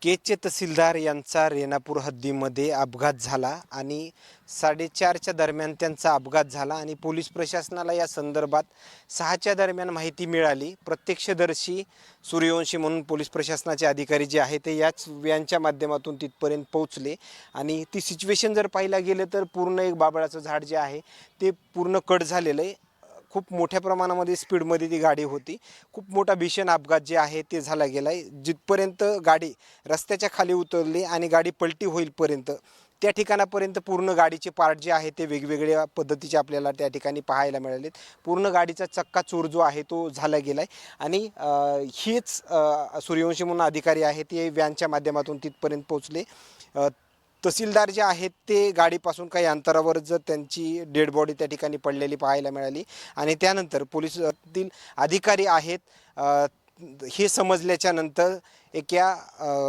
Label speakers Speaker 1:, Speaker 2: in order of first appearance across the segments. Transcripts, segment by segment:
Speaker 1: केजचे तहसीलदार यांचा रेणापूर हद्दीमध्ये अपघात झाला आणि 4:30च्या दरम्यान त्यांचा अपघात झाला आणि पोलीस प्रशासनाला या संदर्भात 6च्या दरम्यान माहिती मिळाली। प्रत्यक्षदर्शी सूर्यवंशी म्हणून पोलीस प्रशासनाचे अधिकारी जे आहेत ते यांच्या माध्यमातून तिथपर्यंत पोहोचले आणि ती सिच्युएशन जर पाहायला गेलं तर पूर्ण एक बाबळाचं झाड जे आहे ते पूर्ण कट झालेलं आहे। खूप मोठ्या प्रमाणामध्ये स्पीडमध्ये ती गाडी होती। खूप मोठा भीषण अपघात जे आहे ते झाला गेला आहे। जिथपर्यंत गाडी रस्त्याच्या खाली उतरली आणि गाडी पलटी होईपर्यंत त्या ठिकाणापर्यंत पूर्ण गाडीचे पार्ट जे आहे ते वेगवेगळ्या पद्धतीचे आपल्याला त्या ठिकाणी पाहायला मिळालेत। पूर्ण गाडीचा चक्काचूर जो आहे तो झाला गेला आहे आणि हीच सूर्यवंशी म्हणून अधिकारी आहेत ते व्हॅनच्या माध्यमातून तिथपर्यंत पोहोचले। तहसीलदार जे आहेत ते गाडीपासून काही अंतरावर जर त्यांची डेड बॉडी त्या ठिकाणी पडलेली पाहायला मिळाली आणि त्यानंतर पोलिसातील अधिकारी आहेत हे समजल्याच्या नंतर एका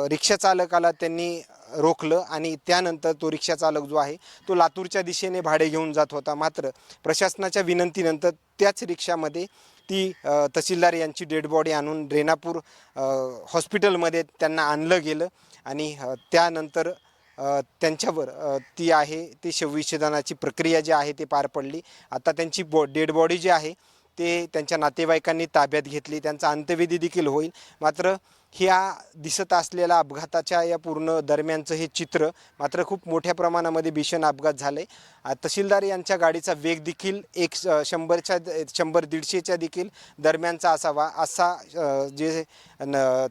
Speaker 1: रिक्षा चालकाला त्यांनी रोखलं आणि त्यानंतर तो रिक्षा चालक जो आहे तो लातूरच्या दिशेने भाडे घेऊन जात होता। मात्र प्रशासनाच्या विनंतीनंतर त्याच रिक्षामध्ये ती तहसीलदार यांची डेड बॉडी आणून रेणापूर हॉस्पिटलमध्ये त्यांना आणलं गेलं आणि त्यानंतर त्यांच्यावर ती आहे ती शवविच्छेदनाची प्रक्रिया जी आहे ती पार पडली। आता त्यांची डेड बॉडी जी आहे ते त्यांच्या नातेवाईकांनी ताब्यात घेतली, त्यांचा अंत्यविधी देखील होईल। मात्र ह्या दिसत असलेल्या अपघाताच्या या पूर्ण दरम्यानचं हे चित्र मात्र खूप मोठ्या प्रमाणामध्ये भीषण अपघात झाले। तहसीलदार यांच्या गाडीचा वेग देखील 100-150च्या देखील दरम्यानचा असावा असा जे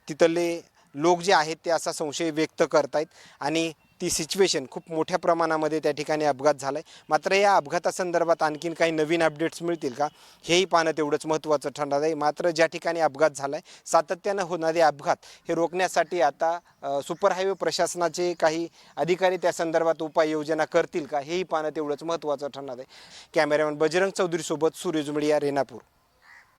Speaker 1: तिथले लोक जे आहेत ते असा संशय व्यक्त करतायत आणि ती सिच्युएशन खूप मोठ्या प्रमाणामध्ये त्या ठिकाणी अपघात झाला आहे। मात्र या अपघातासंदर्भात आणखीन काही नवीन अपडेट्स मिळतील का हेही पाहणं तेवढंच महत्त्वाचं ठरणार आहे। मात्र ज्या ठिकाणी अपघात झाला आहे सातत्यानं होणारे अपघात हे रोखण्यासाठी आता सुपर हायवे प्रशासनाचे काही अधिकारी त्या संदर्भात उपाययोजना करतील का हेही पाहणं तेवढंच महत्त्वाचं ठरणार आहे। Cameraman Bajrang चौधरीसोबत सूर्यज media Renapur.